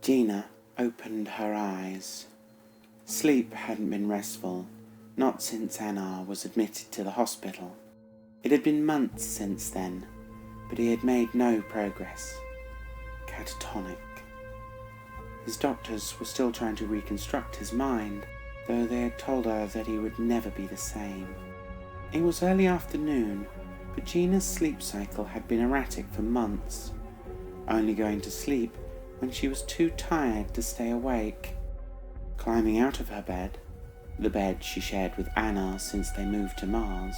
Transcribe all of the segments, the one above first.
Gina opened her eyes. Sleep hadn't been restful, not since Anna was admitted to the hospital. It had been months since then, but he had made no progress. Catatonic. His doctors were still trying to reconstruct his mind, though they had told her that he would never be the same. It was early afternoon, but Gina's sleep cycle had been erratic for months, only going to sleep when she was too tired to stay awake. Climbing out of her bed, the bed she shared with Anna since they moved to Mars,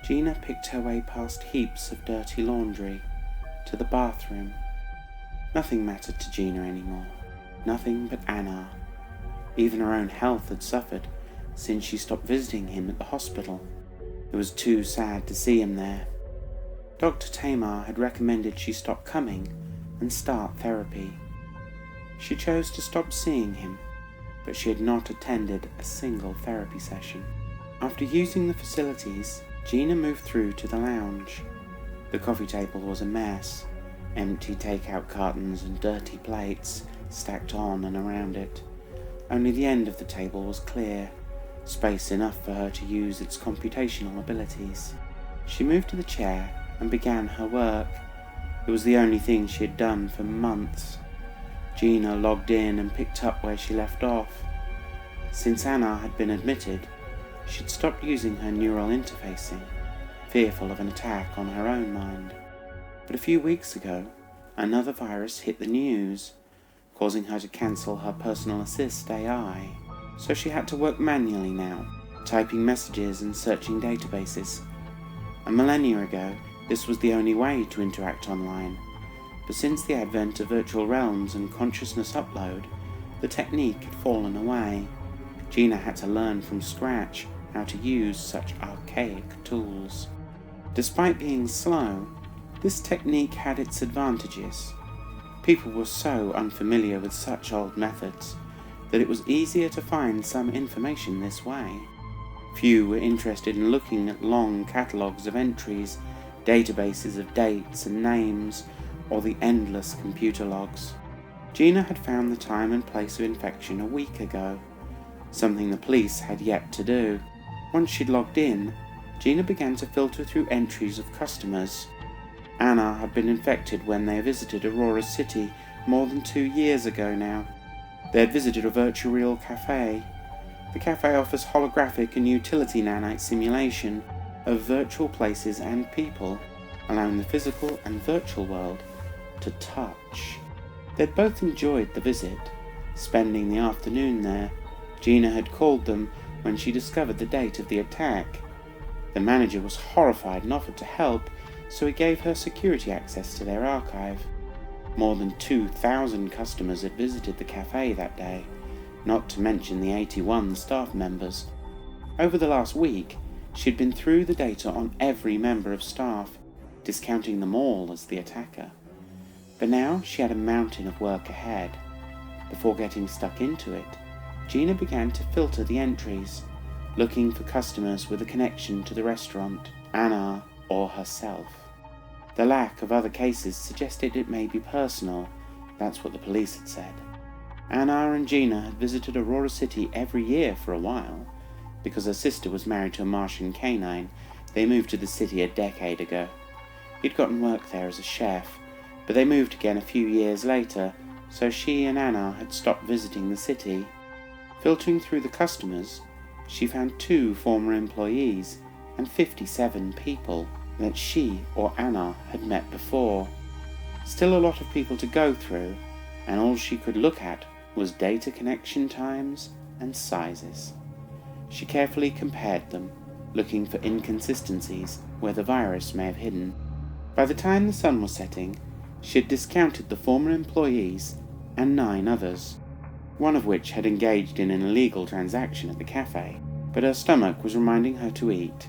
Gina picked her way past heaps of dirty laundry to the bathroom. Nothing mattered to Gina anymore, nothing but Anna. Even her own health had suffered since she stopped visiting him at the hospital. It was too sad to see him there. Dr. Tamar had recommended she stop coming and start therapy. She chose to stop seeing him, but she had not attended a single therapy session. After using the facilities, Gina moved through to the lounge. The coffee table was a mess, empty takeout cartons and dirty plates stacked on and around it. Only the end of the table was clear, space enough for her to use its computational abilities. She moved to the chair and began her work. It was the only thing she had done for months. Gina logged in and picked up where she left off. Since Anna had been admitted, she'd stopped using her neural interfacing, fearful of an attack on her own mind. But a few weeks ago, another virus hit the news, causing her to cancel her personal assist AI. So she had to work manually now, typing messages and searching databases. A millennia ago, this was the only way to interact online, but since the advent of virtual realms and consciousness upload, the technique had fallen away. Gina had to learn from scratch how to use such archaic tools. Despite being slow, this technique had its advantages. People were so unfamiliar with such old methods that it was easier to find some information this way. Few were interested in looking at long catalogues of entries, databases of dates and names, or the endless computer logs. Gina had found the time and place of infection a week ago, something the police had yet to do. Once she'd logged in, Gina began to filter through entries of customers. Anna had been infected when they visited Aurora City more than 2 years ago now. They had visited a virtual real cafe. The cafe offers holographic and utility nanite simulation of virtual places and people, allowing the physical and virtual world to touch. They'd both enjoyed the visit, spending the afternoon there. Gina had called them when she discovered the date of the attack. The manager was horrified and offered to help, so he gave her security access to their archive. More than 2,000 customers had visited the cafe that day, not to mention the 81 staff members. Over the last week, she'd been through the data on every member of staff, discounting them all as the attacker. But now she had a mountain of work ahead. Before getting stuck into it, Gina began to filter the entries, looking for customers with a connection to the restaurant, Anna or herself. The lack of other cases suggested it may be personal. That's what the police had said. Anna and Gina had visited Aurora City every year for a while. Because her sister was married to a Martian canine, they moved to the city a decade ago. He'd gotten work there as a chef, but they moved again a few years later, so she and Anna had stopped visiting the city. Filtering through the customers, she found 2 former employees and 57 people that she or Anna had met before. Still a lot of people to go through, and all she could look at was data connection times and sizes. She carefully compared them, looking for inconsistencies where the virus may have hidden. By the time the sun was setting, she had discounted the former employees and 9 others, one of which had engaged in an illegal transaction at the cafe, but her stomach was reminding her to eat.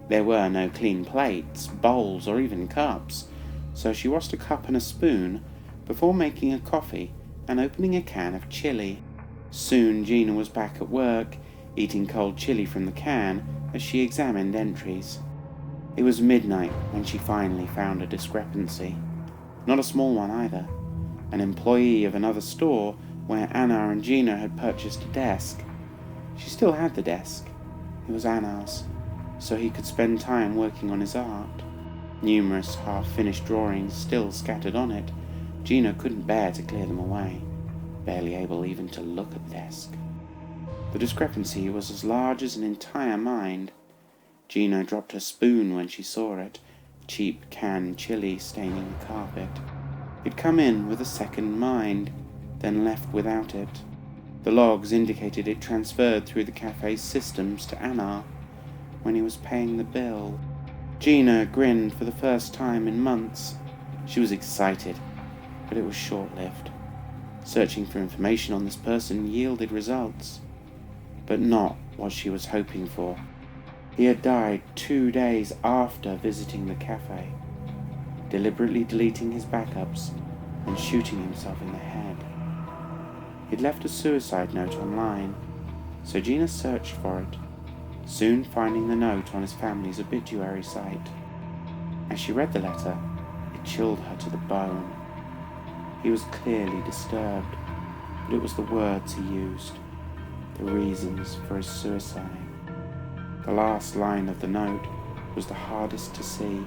There were no clean plates, bowls, or even cups, so she washed a cup and a spoon before making a coffee and opening a can of chili. Soon Gina was back at work, eating cold chili from the can as she examined entries. It was midnight when she finally found a discrepancy. Not a small one either. an employee of another store where Anna and Gina had purchased a desk. She still had the desk. It was Anna's, so he could spend time working on his art. Numerous half-finished drawings still scattered on it. Gina couldn't bear to clear them away, barely able even to look at the desk. The discrepancy was as large as an entire mind. Gina dropped her spoon when she saw it, cheap canned chili staining the carpet. He'd come in with a second mind, then left without it. The logs indicated it transferred through the cafe's systems to Anna when he was paying the bill. Gina grinned for the first time in months. She was excited, but it was short-lived. Searching for information on this person yielded results, but not what she was hoping for. He had died 2 days after visiting the cafe, deliberately deleting his backups and shooting himself in the head. He'd left a suicide note online, so Gina searched for it, soon finding the note on his family's obituary site. As she read the letter, it chilled her to the bone. He was clearly disturbed, but it was the words he used, the reasons for his suicide. The last line of the note was the hardest to see,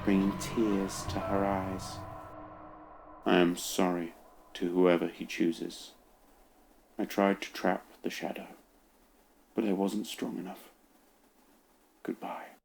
bringing tears to her eyes. I am sorry to whoever he chooses. I tried to trap the shadow, but I wasn't strong enough. Goodbye.